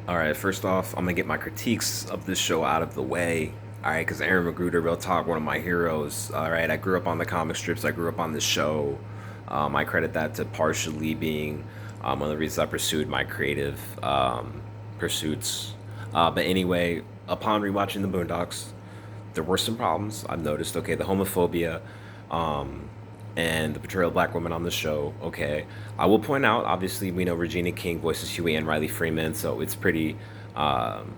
All right, first off, I'm gonna get my critiques of this show out of the way. All right, because Aaron McGruder, real talk, one of my heroes. All right, I grew up on the comic strips. I grew up on this show. I credit that to partially being one of the reasons I pursued my creative pursuits. But anyway, upon rewatching the Boondocks, there were some problems I've noticed. Okay, the homophobia, um, and the portrayal of black women on the show. Okay, I will point out. Obviously, we know Regina King voices Huey and Riley Freeman, so it's pretty. Um,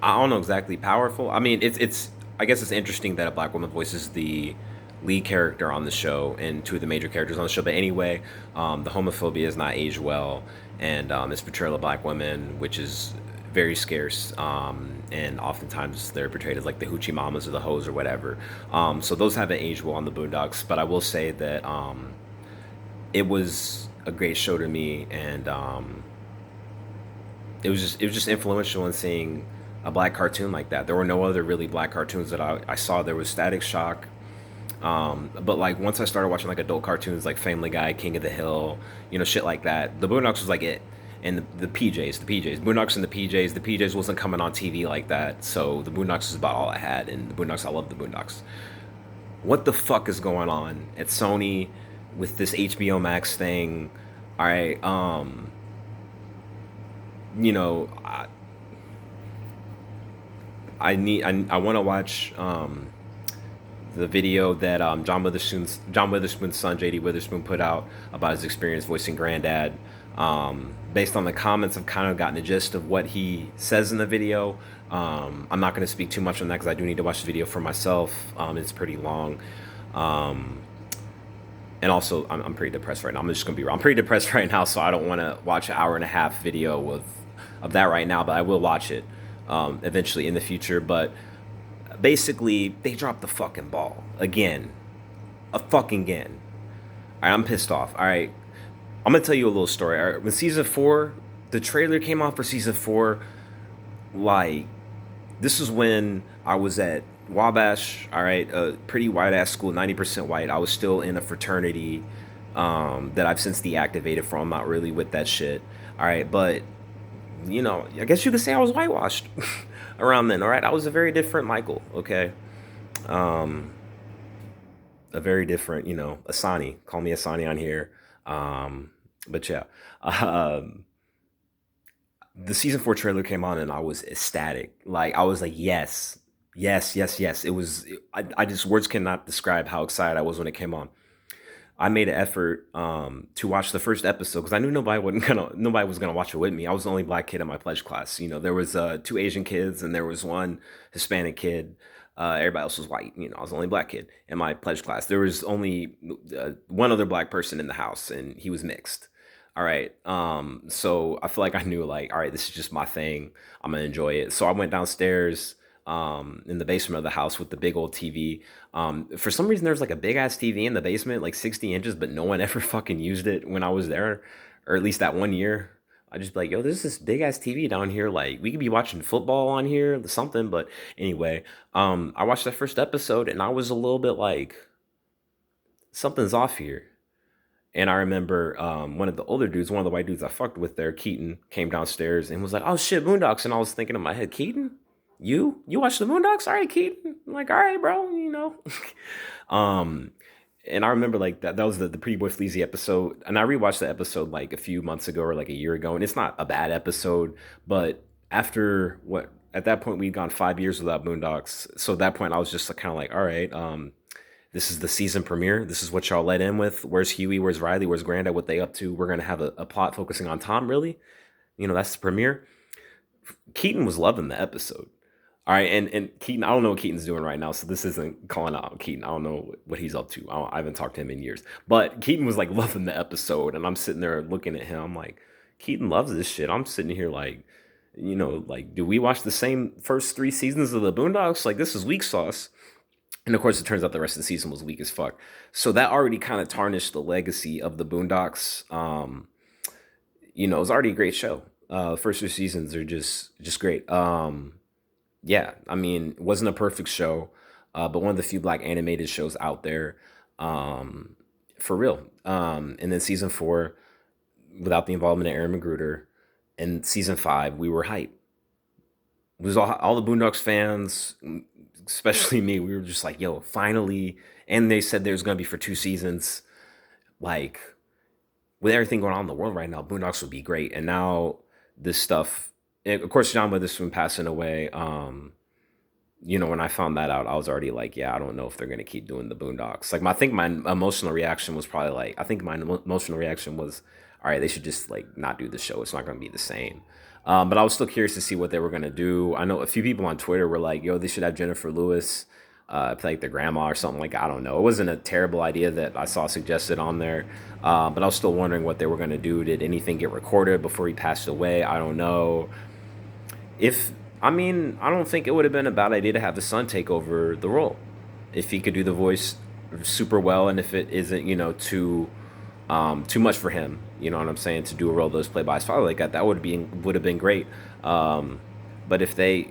I don't know exactly powerful. I mean, it's. I guess it's interesting that a black woman voices the lead character on the show and two of the major characters on the show. But anyway, the homophobia is not aged well, and its portrayal of black women, which is very scarce, and oftentimes they're portrayed as like the hoochie mamas or the hoes or whatever. So those haven't aged well on the Boondocks. But I will say that it was a great show to me, and it was just influential in seeing a black cartoon like that. There were no other really black cartoons that I saw. There was Static Shock, but like once I started watching like adult cartoons like Family Guy, King of the Hill, shit like that, the Boondocks was like it. And the PJs, Boondocks and the PJs wasn't coming on TV like that. So the Boondocks is about all I had, and the Boondocks, I love the Boondocks. What the fuck is going on at Sony with this HBO Max thing? All right, you know, I want to watch the video that John Witherspoon's son JD Witherspoon put out about his experience voicing Granddad. Based on the comments, I've kind of gotten the gist of what he says in the video. I'm not going to speak too much on that because I do need to watch the video for myself. It's pretty long. Um, and also, I'm pretty depressed right now. I'm just going to be real. I'm pretty depressed right now, so I don't want to watch an hour and a half video of that right now, but I will watch it eventually in the future. But basically, they dropped the fucking ball again. A fucking again. All right, I'm pissed off. All right, I'm gonna tell you a little story. All right, when season four, the trailer came out for season four, like this is when I was at Wabash. All right, a pretty white ass school, 90% white. I was still in a fraternity that I've since deactivated from. I'm not really with that shit. All right, but I guess you could say I was whitewashed around then. All right, I was a very different Michael. Okay, um, a very different, Asani. Call me Asani on here. But yeah, um, the season four trailer came on and I was ecstatic. Like I was like, yes, yes, yes, yes. It was. I just words cannot describe how excited I was when it came on. I made an effort to watch the first episode because I knew nobody was gonna watch it with me. I was the only black kid in my pledge class. There was two Asian kids and there was one Hispanic kid. Everybody else was white. I was the only black kid in my pledge class. There was only one other black person in the house, and he was mixed. All right. So I feel like I knew, like, all right, this is just my thing. I'm gonna enjoy it. So I went downstairs in the basement of the house with the big old TV. For some reason, there's like a big ass TV in the basement, like 60 inches, but no one ever fucking used it when I was there, or at least that one year. I just be like, yo, there's this big ass TV down here. Like, we could be watching football on here, something. But anyway, I watched that first episode and I was a little bit like, something's off here. And I remember one of the older dudes, one of the white dudes I fucked with there, Keaton, came downstairs and was like, "Oh shit, Boondocks!" And I was thinking in my head, Keaton, you watch the Boondocks? All right, Keaton. I'm like, all right, bro. um, and I remember like that was the Pretty Boy Fleazy episode, and I rewatched the episode like a few months ago or like a year ago, and it's not a bad episode, but after what at that point we'd gone 5 years without Boondocks, so at that point I was just kind of like, all right, this is the season premiere. This is what y'all let in with. Where's Huey? Where's Riley? Where's Granda? What they up to? We're gonna have a plot focusing on Tom. Really? That's the premiere. Keaton was loving the episode. All right, and Keaton, I don't know what Keaton's doing right now, so this isn't calling out Keaton. I don't know what he's up to. I haven't talked to him in years. But Keaton was like loving the episode, and I'm sitting there looking at him. I'm like, Keaton loves this shit. I'm sitting here like, like, do we watch the same first three seasons of the Boondocks? Like, this is weak sauce. And of course, it turns out the rest of the season was weak as fuck. So that already kind of tarnished the legacy of the Boondocks. It was already a great show. First two seasons are just great. Yeah, I mean, it wasn't a perfect show, but one of the few black animated shows out there, for real. And then season four, without the involvement of Aaron McGruder, And season 5, we were hyped. It was all the Boondocks fans, especially me. We were just like, "Yo, finally!" And they said there's gonna be for 2 seasons. Like, with everything going on in the world right now, Boondocks would be great. And now this stuff, and of course, John Witherspoon passing away. When I found that out, I was already like, yeah, I don't know if they're gonna keep doing the Boondocks. Like, I think my emotional reaction was probably like, I think my emotional reaction was, all right, they should just like not do the show. It's not gonna be the same. But I was still curious to see what they were gonna do. I know a few people on Twitter were like, yo, they should have Jennifer Lewis play like their grandma or something. Like, I don't know. It wasn't a terrible idea that I saw suggested on there. But I was still wondering what they were gonna do. Did anything get recorded before he passed away? I don't know. If I mean, I don't think it would have been a bad idea to have the son take over the role if he could do the voice super well, and if it isn't, too much for him. You know what I'm saying? To do a role that was played by his father like that, that would have been great. Um, but if they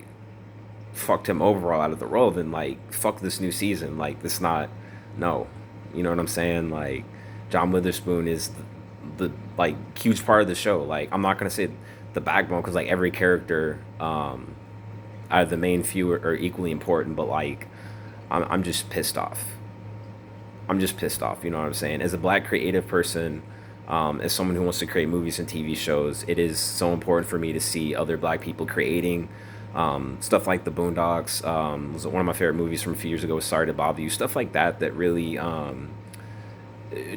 fucked him overall out of the role, then like fuck this new season. Like, this not no. You know what I'm saying? Like, John Witherspoon is the like huge part of the show. Like, I'm not gonna say the backbone because like every character out of the main few are equally important, but like I'm just pissed off. I'm just pissed off. You know what I'm saying? As a black creative person, as someone who wants to create movies and TV shows, it is so important for me to see other black people creating stuff like the Boondocks. Was one of my favorite movies from a few years ago. Was Sorry to Bother You. Stuff like that that really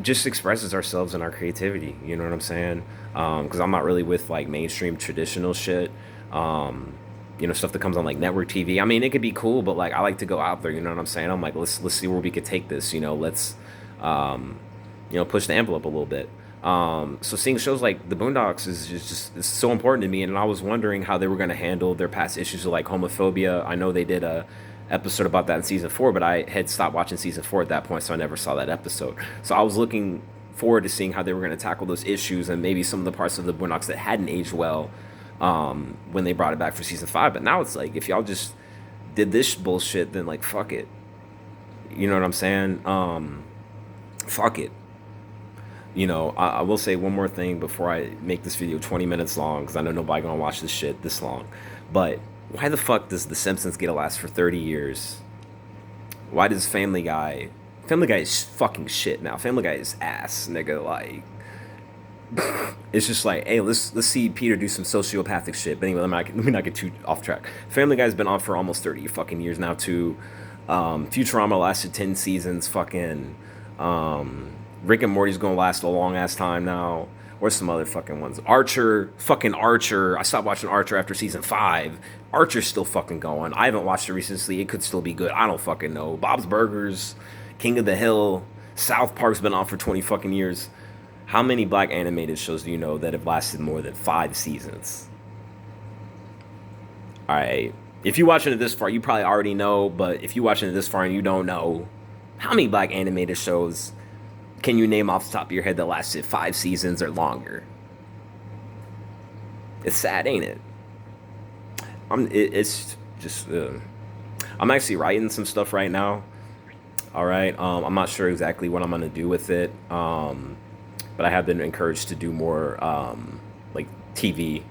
just expresses ourselves and our creativity. You know what I'm saying? Because I'm not really with like mainstream traditional shit. Stuff that comes on like network TV. I mean, it could be cool, but like I like to go out there. You know what I'm saying? I'm like, let's see where we could take this. Let's push the envelope a little bit. So seeing shows like The Boondocks is just it's so important to me, and I was wondering how they were going to handle their past issues of like homophobia. I know they did a episode about that in season 4, but I had stopped watching season 4 at that point, so I never saw that episode. So I was looking forward to seeing how they were going to tackle those issues and maybe some of the parts of The Boondocks that hadn't aged well when they brought it back for season 5. But now it's like, if y'all just did this bullshit, then like fuck it. You know what I'm saying? Fuck it. I will say one more thing before I make this video 20 minutes long, because I know nobody gonna watch this shit this long. But why the fuck does The Simpsons get to last for 30 years? Why does Family Guy is fucking shit now. Family Guy is ass, nigga. Like, it's just like, hey, let's see Peter do some sociopathic shit. But anyway, let me not get too off track. Family Guy's been on for almost 30 fucking years now too. Futurama lasted 10 seasons. Fucking Rick and Morty's gonna last a long ass time now. Where's some other fucking ones? Fucking Archer. I stopped watching Archer after season 5. Archer's still fucking going. I haven't watched it recently. It could still be good. I don't fucking know. Bob's Burgers, King of the Hill, South Park's been on for 20 fucking years. How many black animated shows do you know that have lasted more than 5 seasons? All right. If you're watching it this far, you probably already know. But if you're watching it this far and you don't know, how many black animated shows can you name off the top of your head that lasted 5 seasons or longer? It's sad, ain't it? It's just. I'm actually writing some stuff right now. All right. I'm not sure exactly what I'm gonna do with it. But I have been encouraged to do more like TV,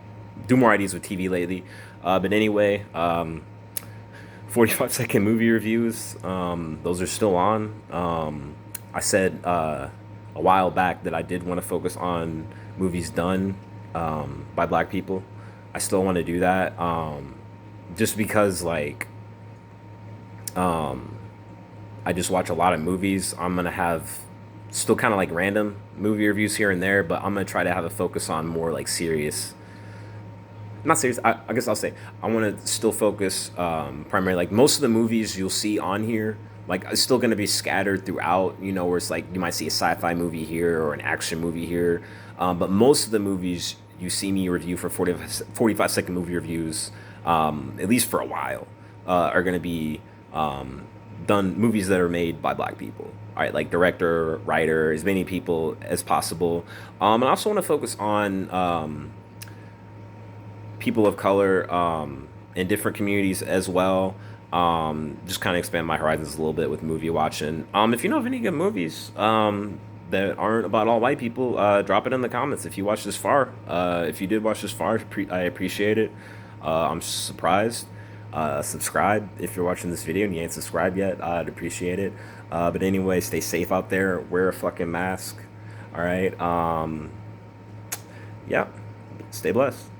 do more ideas with TV lately. But anyway, 45-second movie reviews. Those are still on. I said a while back that I did want to focus on movies done by black people. I still want to do that, just because like I just watch a lot of movies. I'm gonna have still kind of like random movie reviews here and there, but I'm gonna try to have a focus on more like serious. Not serious. I guess I'll say I want to still focus primarily like most of the movies you'll see on here. Like, it's still gonna be scattered throughout. Where it's like you might see a sci-fi movie here or an action movie here, but most of the movies you see me review for 45-second movie reviews, at least for a while, are gonna be done movies that are made by black people. All right, like director, writer, as many people as possible. And I also want to focus on people of color in different communities as well. Just kind of expand my horizons a little bit with movie watching. If you know of any good movies, that aren't about all white people, drop it in the comments if you watched this far. If you did watch this far, I appreciate it. I'm surprised. Subscribe if you're watching this video and you ain't subscribed yet. I'd appreciate it. But anyway, stay safe out there. Wear a fucking mask. All right. Yeah. Stay blessed.